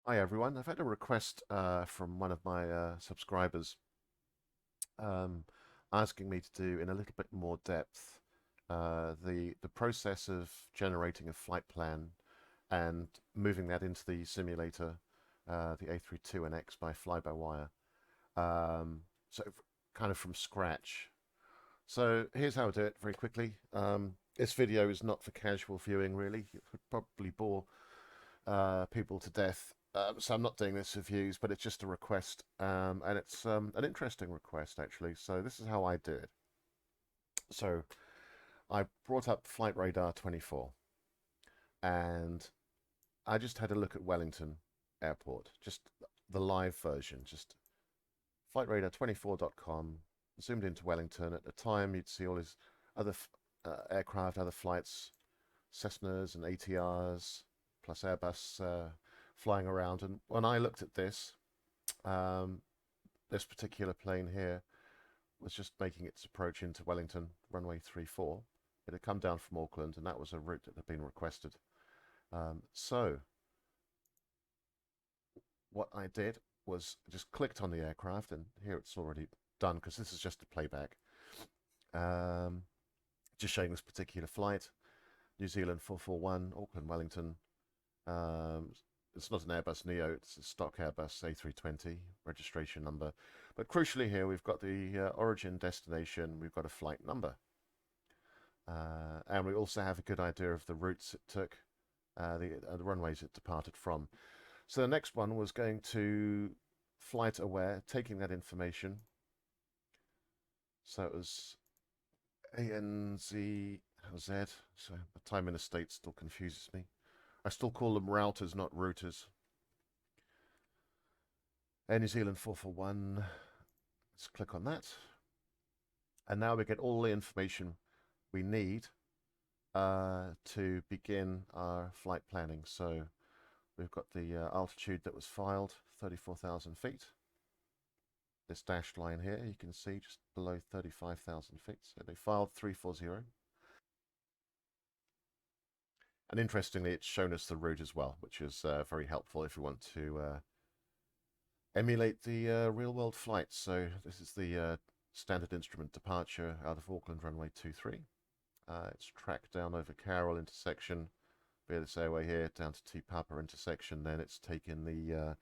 Hi everyone. I've had a request from one of my subscribers um, asking me to do in a little bit more depth the process of generating a flight plan and moving that into the simulator, the A320 by fly-by-wire. Um, so kind of from scratch. So here's how I do it very quickly. This video is not for casual viewing, really. It would probably bore people to death. So I'm not doing this for views, but it's just a request, and it's an interesting request actually. So this is how I do it. So I brought up Flight Radar 24, and I just had a look at Wellington Airport, just the live version, just flightradar24.com. Zoomed into Wellington. At the time, you'd see all his other aircraft, other flights, Cessnas and ATRs, plus Airbus flying around. And when I looked at this, um, this particular plane here was just making its approach into Wellington, runway 34. It had come down from Auckland, and that was a route that had been requested. So what I did was just clicked on the aircraft, and here it's already done because this is just a playback. Um, just showing this particular flight, New Zealand 441, Auckland, Wellington. Um, it's not an Airbus Neo, it's a stock Airbus A320 registration number. But crucially here, we've got the origin destination, we've got a flight number. And we also have a good idea of the routes it took, the runways it departed from. So the next one was going to flight aware, taking that information. So it was ANZ, Z. So the time in the States still confuses me. I still call them routers, not routers. Air New Zealand 441. Let's click on that. And now we get all the information we need to begin our flight planning. So we've got the altitude that was filed, 34,000 feet. This dashed line here, you can see just below 35,000 feet. So they filed 340. And interestingly, it's shown us the route as well, which is very helpful if we want to emulate the real-world flights. So this is the standard instrument departure out of Auckland runway 23. It's tracked down over Carroll intersection via this airway here down to Te Papa intersection. Then it's taken the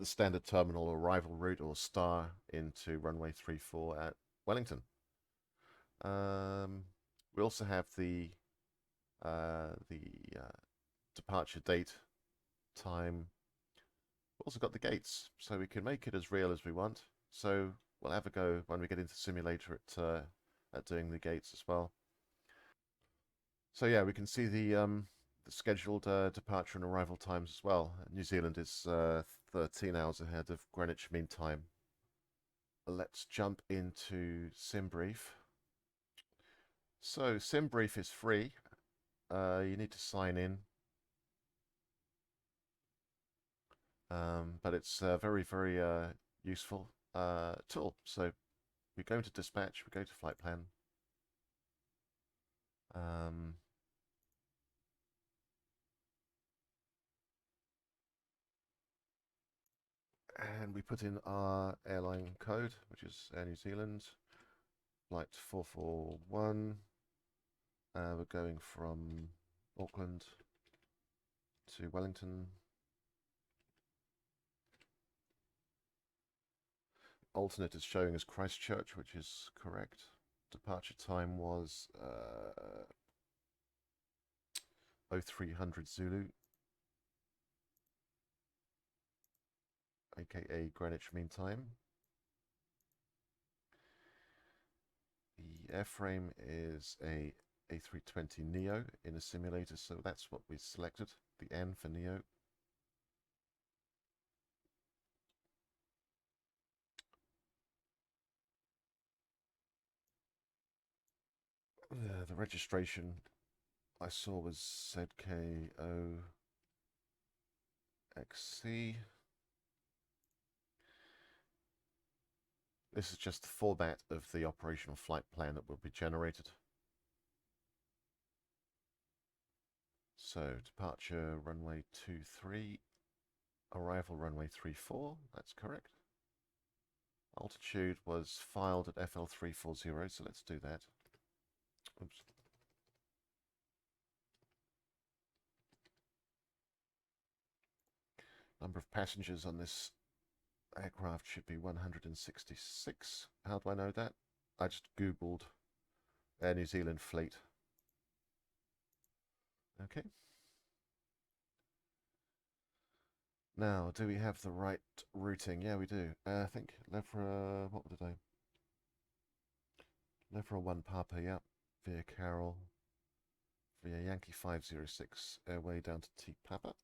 standard terminal arrival route or star into runway 34 at Wellington. We also have the departure date, time. We've also got the gates, so we can make it as real as we want. So we'll have a go when we get into the simulator at doing the gates as well. So yeah, we can see the scheduled departure and arrival times as well. New Zealand is 13 hours ahead of Greenwich Mean Time. Let's jump into Simbrief. So Simbrief is free. You need to sign in, but it's a very, very useful tool. So we go into dispatch, we go to flight plan. Um, and we put in our airline code, which is Air New Zealand, flight 441. We're going from Auckland to Wellington. Alternate is showing as Christchurch, which is correct. Departure time was 0300 Zulu, aka Greenwich Mean Time. The airframe is a A320 Neo in a simulator, so that's what we selected, the N for Neo. The registration I saw was ZKOXC. This is just the format of the operational flight plan that will be generated. So departure runway 23. Arrival runway 34, that's correct. Altitude was filed at FL340, so let's do that. Oops. Number of passengers on this aircraft should be 166. How do I know that? I just Googled Air New Zealand fleet. Okay. Now, do we have the right routing? Yeah, we do. I think Levra, what were they? Levra 1 Papa, yeah. Via Carol, via Yankee 506, airway down to T Papa,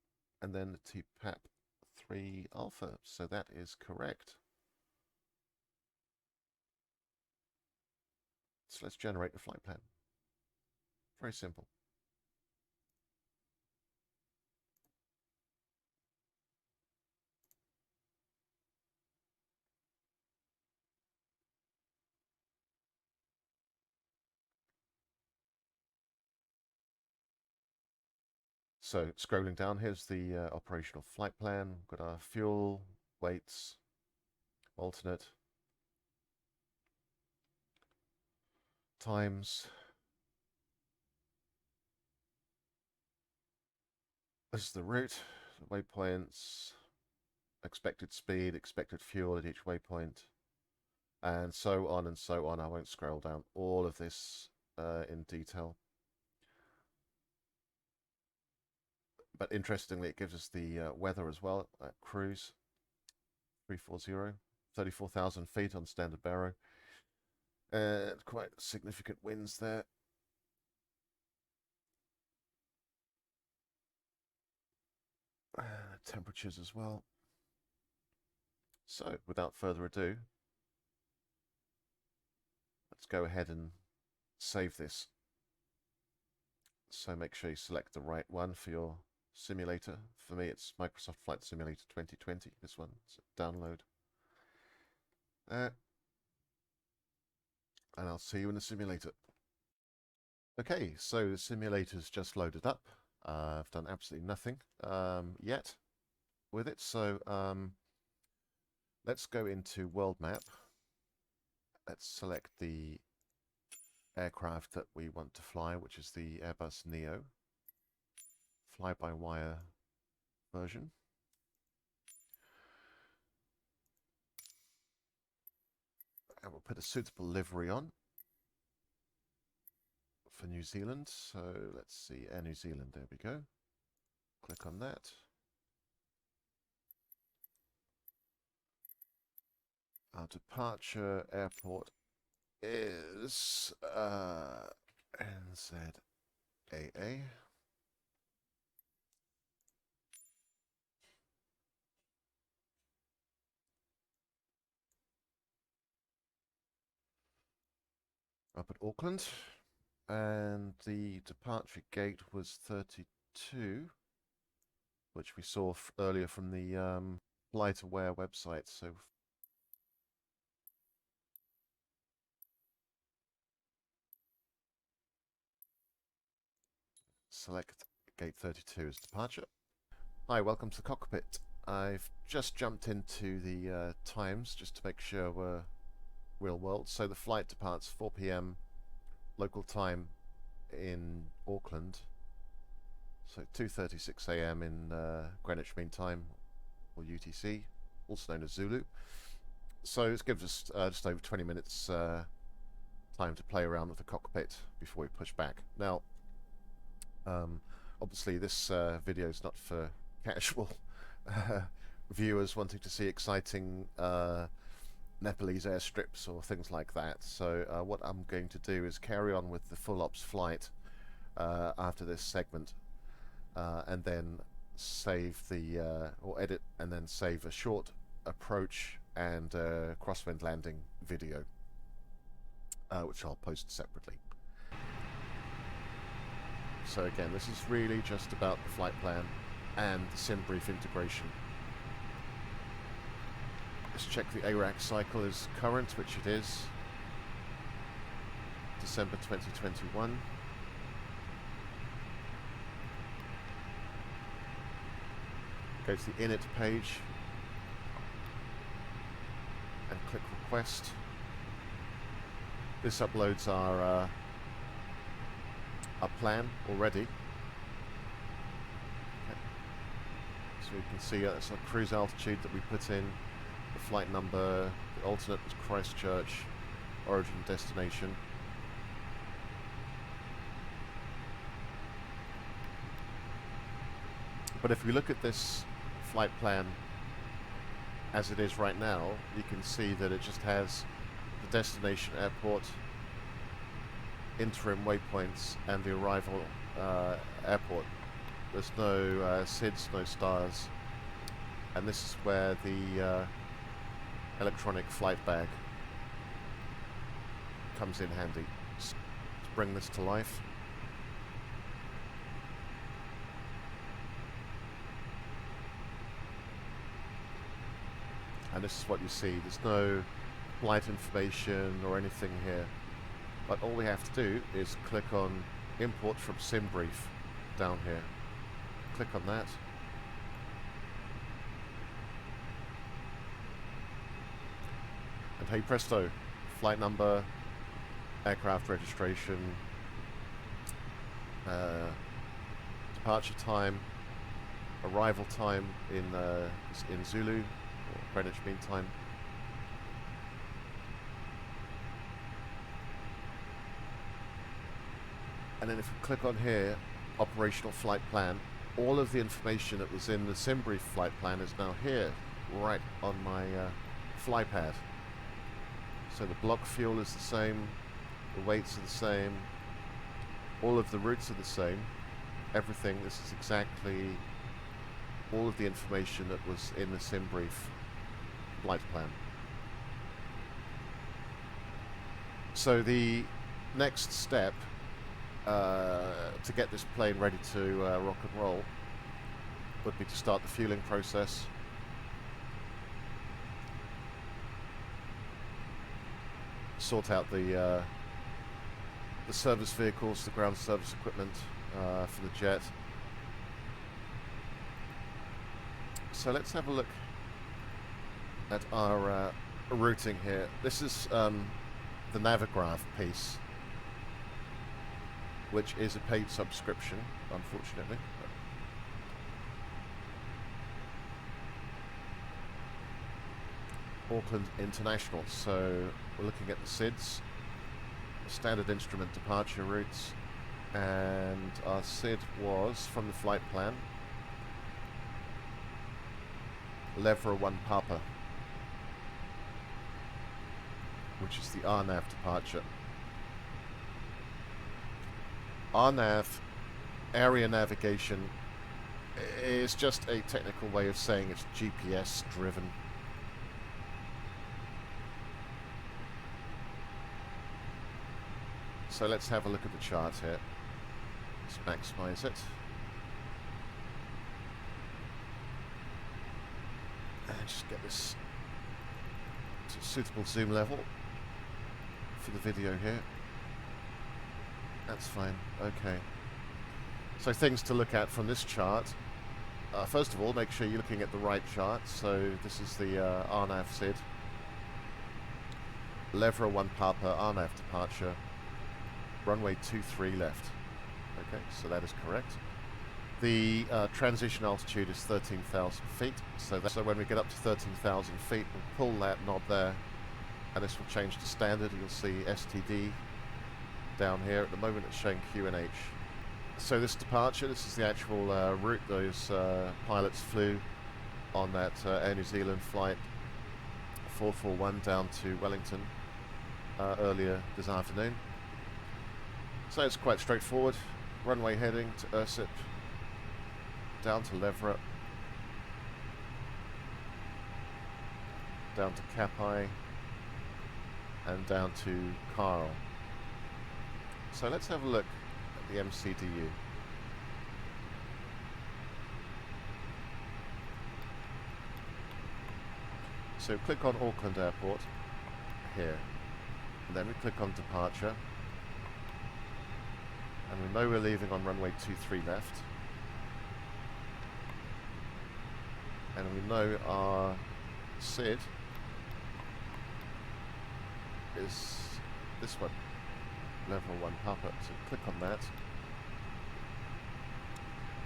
and then the T Pap 3 Alpha. So that is correct. So let's generate a flight plan. Very simple. So scrolling down, here's the operational flight plan. We've got our fuel, weights, alternate, times. This is the route, waypoints, expected speed, expected fuel at each waypoint, and so on and so on. I won't scroll down all of this in detail. But interestingly, it gives us the weather as well at cruise. 340, 34,000 feet on standard baro. And quite significant winds there. Temperatures as well. So, without further ado, let's go ahead and save this. So make sure you select the right one for your simulator. For me, it's Microsoft Flight Simulator 2020, this one. So download. And I'll see you in the simulator. Okay, so the simulator's just loaded up. I've done absolutely nothing yet with it. So let's go into World Map. Let's select the aircraft that we want to fly, which is the Airbus Neo. Fly-by-wire version. And we'll put a suitable livery on for New Zealand. So let's see, Air New Zealand, there we go. Click on that. Our departure airport is NZAA. Up at Auckland, and the departure gate was 32, which we saw earlier from the Flight Aware website. So select gate 32 as departure. Hi, welcome to the cockpit. I've just jumped into the times just to make sure we're real world. So the flight departs 4 p.m. local time in Auckland. So 2:36 a.m. in Greenwich Mean Time, or UTC, also known as Zulu. So this gives us just over 20 minutes time to play around with the cockpit before we push back. Now, obviously this video is not for casual viewers wanting to see exciting Nepalese airstrips or things like that. So what I'm going to do is carry on with the full ops flight after this segment, and then save the or edit and then save a short approach and crosswind landing video, which I'll post separately. So again, this is really just about the flight plan and the Simbrief integration. Let's check the ARAC cycle is current, which it is. December 2021. Go to the init page and click request. This uploads our plan already. Okay. So you can see that's our cruise altitude that we put in, the flight number, the alternate was Christchurch, origin destination. But if we look at this flight plan as it is right now, you can see that it just has the destination airport, interim waypoints, and the arrival airport. There's no SIDS, no stars, and this is where the electronic flight bag comes in handy. Let's bring this to life. And this is what you see. There's no flight information or anything here. But all we have to do is click on Import from Simbrief down here. Click on that. And hey presto, flight number, aircraft registration, departure time, arrival time in Zulu, or Greenwich Mean Time. And then if we click on here, operational flight plan, all of the information that was in the Simbrief flight plan is now here, right on my flypad. So the block fuel is the same, the weights are the same, all of the routes are the same, everything. This is exactly all of the information that was in the Simbrief flight plan. So the next step to get this plane ready to rock and roll would be to start the fueling process. Sort out the service vehicles, the ground service equipment for the jet. So let's have a look at our routing here. This is the Navigraph piece, which is a paid subscription, unfortunately. Auckland International, so we're looking at the SIDS, standard instrument departure routes, and our SID was, from the flight plan, Levra 1 Papa, which is the RNAV departure. RNAV, area navigation, is just a technical way of saying it's GPS driven. So let's have a look at the chart here. Let's maximize it. And just get this to a suitable zoom level for the video here. That's fine. Okay. So things to look at from this chart. First of all, make sure you're looking at the right chart. So this is the RNAV SID. Levra 1 Papa RNAV departure. Runway 23 left. Okay, so that is correct. The transition altitude is 13,000 feet. So when we get up to 13,000 feet, we'll pull that knob there, and this will change to standard. You'll see STD down here. At the moment it's showing QNH. So this departure, this is the actual route those pilots flew on that Air New Zealand flight 441 down to Wellington earlier this afternoon. So it's quite straightforward. Runway heading to Ursip, down to Levra, down to Kapai, and down to Carl. So let's have a look at the MCDU. So click on Auckland Airport here, and then we click on Departure, and we know we're leaving on runway 23 left. and we know our SID is this one, level 1 Papa. So click on that,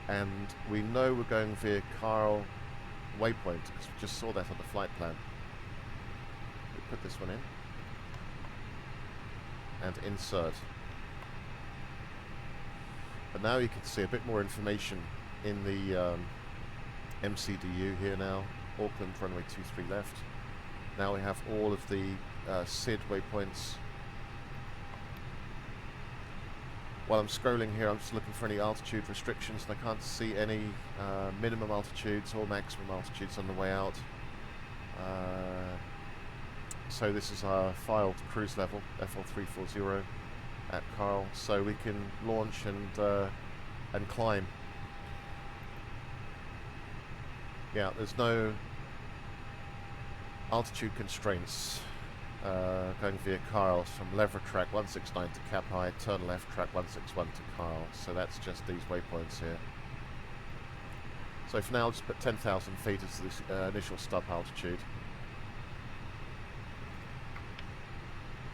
and we know we're going via Carl waypoint because we just saw that on the flight plan. We put this one in and insert. But now you can see a bit more information in the MCDU here now. Auckland runway 23 left. Now we have all of the SID waypoints. While I'm scrolling here, I'm just looking for any altitude restrictions, and I can't see any minimum altitudes or maximum altitudes on the way out. So this is our filed cruise level, FL340 at Carl, so we can launch and climb. Yeah, there's no altitude constraints going via Carl from lever track 169 to cap high, turn left track 161 to Carl. So that's just these waypoints here. So for now, I'll just put 10,000 feet as the initial stop altitude.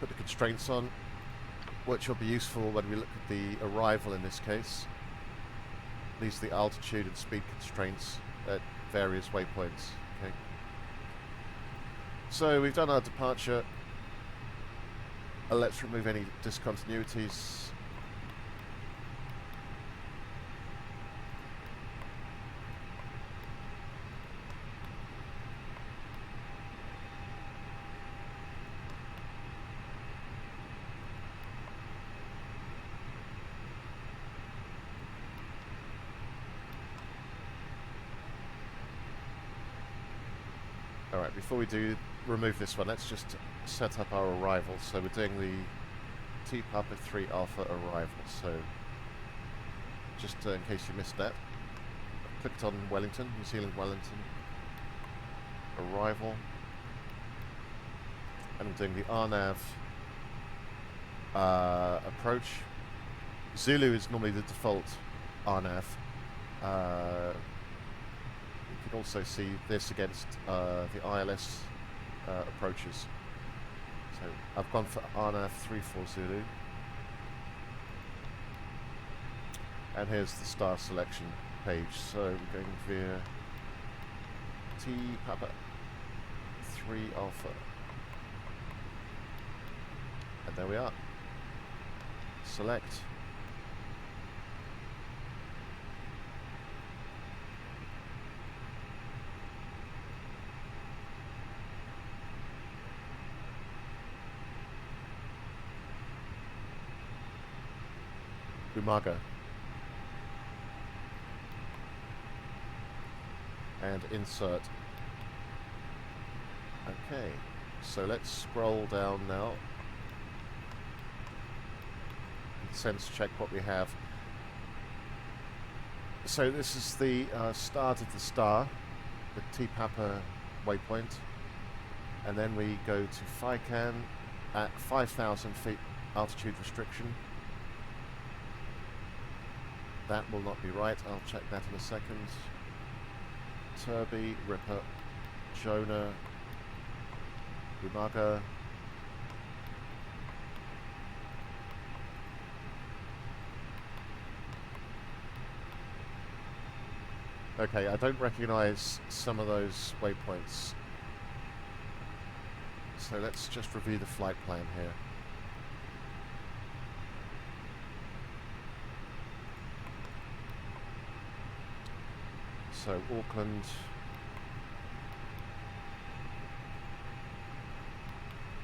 Put the constraints on, which will be useful when we look at the arrival in this case. These are the altitude and speed constraints at various waypoints. Okay. So we've done our departure. Let's remove any discontinuities. Alright, before we remove this one, let's just set up our arrival. So we're doing the T Papa 3 Alpha arrival. So just in case you missed that, I clicked on Wellington, New Zealand Wellington, arrival, and I'm doing the RNAV approach. Zulu is normally the default RNAV. You can also see this against the ILS approaches. So I've gone for RNAV 34 Zulu. And here's the star selection page. So we're going via T Papa 3 Alpha. And there we are. Select. Umaga. And insert. Okay, so let's scroll down now and sense check what we have. So this is the start of the star, the T Papa waypoint, and then we go to FICAN at 5,000 feet altitude restriction. That will not be right, I'll check that in a second. Turby, Ripper, Jonah, Umaga. Okay, I don't recognize some of those waypoints. So let's just review the flight plan here. So Auckland,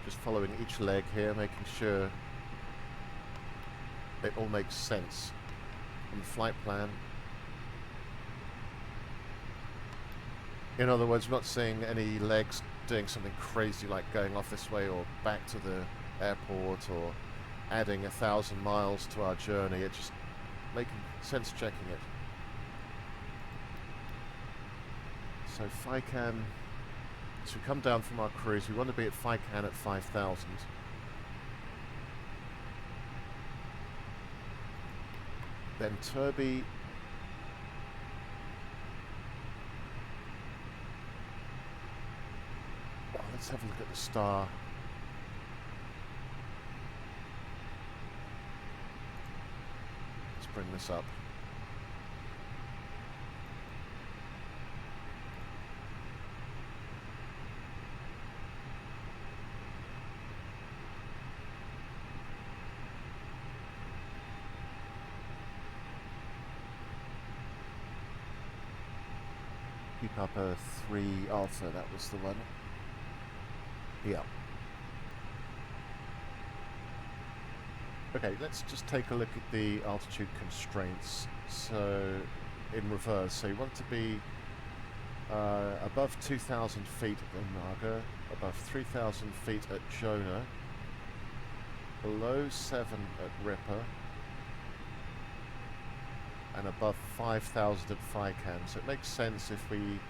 just following each leg here, making sure it all makes sense on the flight plan. In other words, we're not seeing any legs doing something crazy like going off this way or back to the airport or adding 1,000 miles to our journey. It's just making sense checking it. So FICAN, so we come down from our cruise, we want to be at FICAN at 5,000. Then Turby, have a look at the star. Let's bring this up. Keep up a 3 Alpha, that was the one. Yeah. Okay, let's just take a look at the altitude constraints. So, in reverse, so you want it to be above 2,000 feet at Naga, above 3,000 feet at Jonah, below 7 at Ripper, and above 5,000 at Fican. So it makes sense if we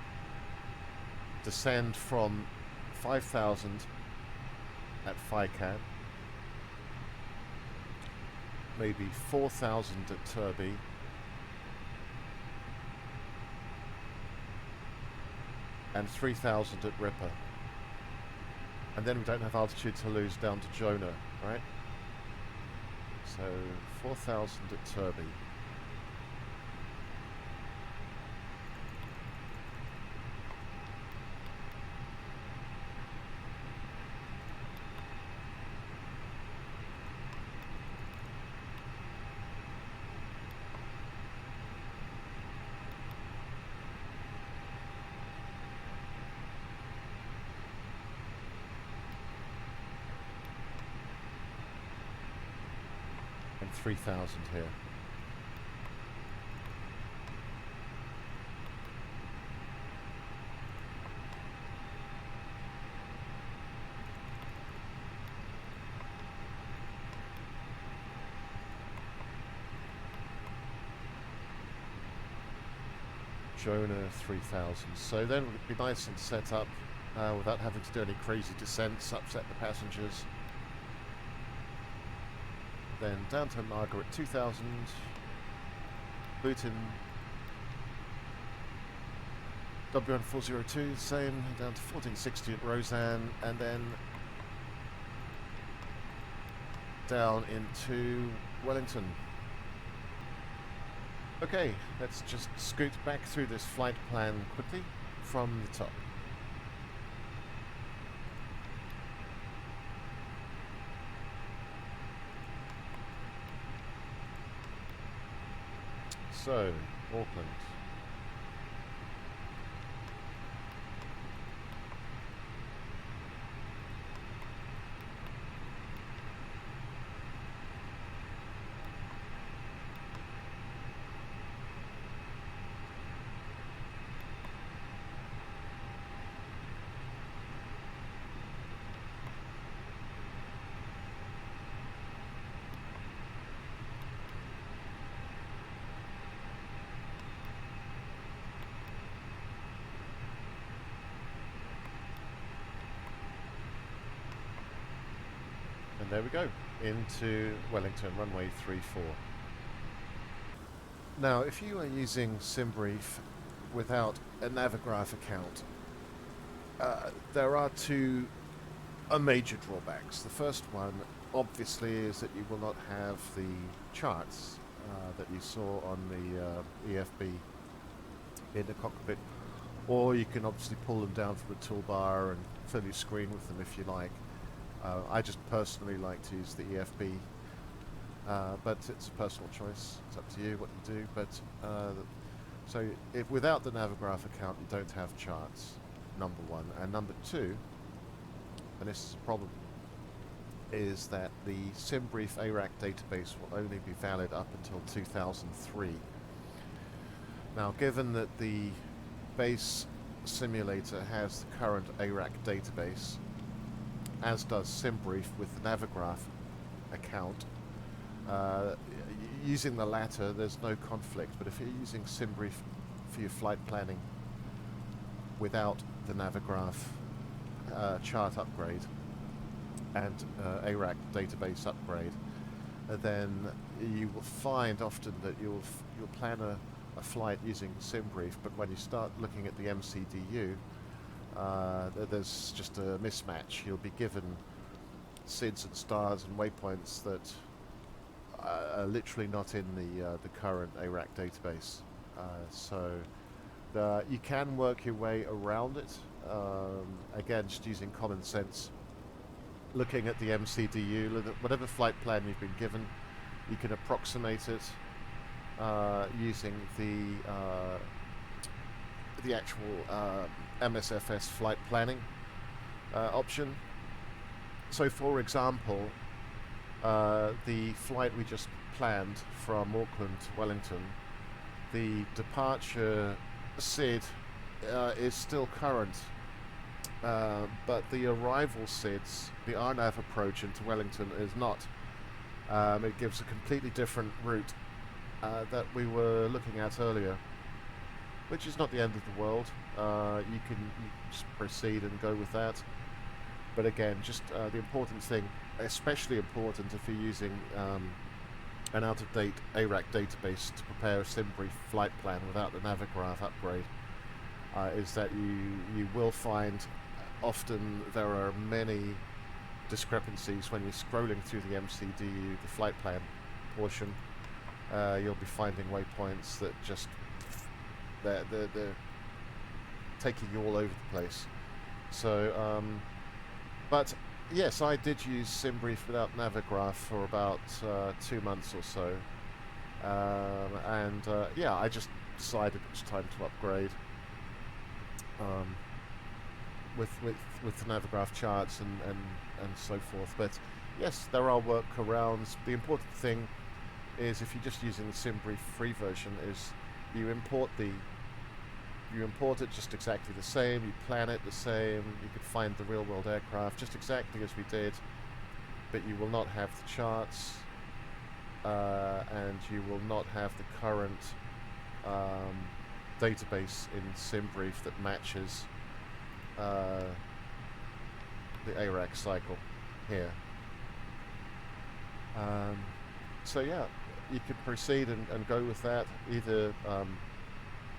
descend from 5,000 at Fican, maybe 4,000 at Turby, and 3,000 at Ripper. And then we don't have altitude to lose down to Jonah, right? So 4,000 at Turby. And 3,000 here. Jonah 3,000. So then it would be nice and set up without having to do any crazy descents, upset the passengers. Then down to Margaret 2,000, Luton W1402, same, down to 1460 at Roseanne, and then down into Wellington. Okay, let's just scoot back through this flight plan quickly from the top. So, Auckland. And there we go, into Wellington, runway 34. Now, if you are using Simbrief without a Navigraph account, there are two major drawbacks. The first one, obviously, is that you will not have the charts that you saw on the EFB in the cockpit, or you can obviously pull them down from the toolbar and fill your screen with them if you like. I just personally like to use the EFB, but it's a personal choice. It's up to you what you do. But so if without the Navigraph account, you don't have charts, number one. And number two, and this is a problem, is that the Simbrief ARAC database will only be valid up until 2003. Now, given that the base simulator has the current ARAC database, as does Simbrief with the Navigraph account, using the latter there's no conflict, but if you're using Simbrief for your flight planning without the Navigraph chart upgrade and ARAC database upgrade, then you will find often that you'll plan a flight using Simbrief, but when you start looking at the MCDU, there's just a mismatch. You'll be given SIDs and stars and waypoints that are literally not in the current ARAC database. So you can work your way around it. Again, just using common sense. Looking at the MCDU, whatever flight plan you've been given, you can approximate it using the actual MSFS flight planning option. So, for example, the flight we just planned from Auckland to Wellington, the departure SID is still current, but the arrival SIDs, the RNAV approach into Wellington, is not. It gives a completely different route that we were looking at earlier, which is not the end of the world. You just proceed and go with that. But again, just the important thing, especially important if you're using an out-of-date ARAC database to prepare a Simbrief flight plan without the Navigraph upgrade, is that you will find often there are many discrepancies when you're scrolling through the MCDU, the flight plan portion. You'll be finding waypoints that just they're taking you all over the place. So, but yes, I did use Simbrief without Navigraph for about 2 months or so, and yeah, I just decided it was time to upgrade with the Navigraph charts and so forth. But yes, there are workarounds. The important thing is, if you're just using the Simbrief free version, is you import it just exactly the same, you plan it the same, you could find the real world aircraft just exactly as we did, but you will not have the charts, and you will not have the current database in Simbrief that matches the ARAC cycle here. So yeah, you could proceed and go with that. Either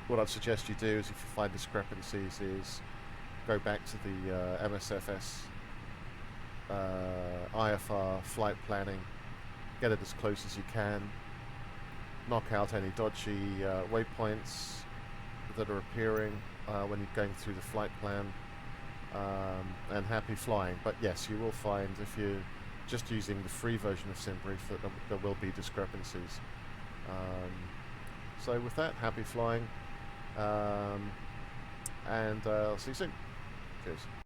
what I'd suggest you do is, if you find discrepancies, is go back to the MSFS IFR flight planning, get it as close as you can, knock out any dodgy waypoints that are appearing when you're going through the flight plan, and happy flying. But yes, you will find, if you're just using the free version of Simbrief, that there will be discrepancies. So with that, happy flying, and I'll see you soon. Cheers.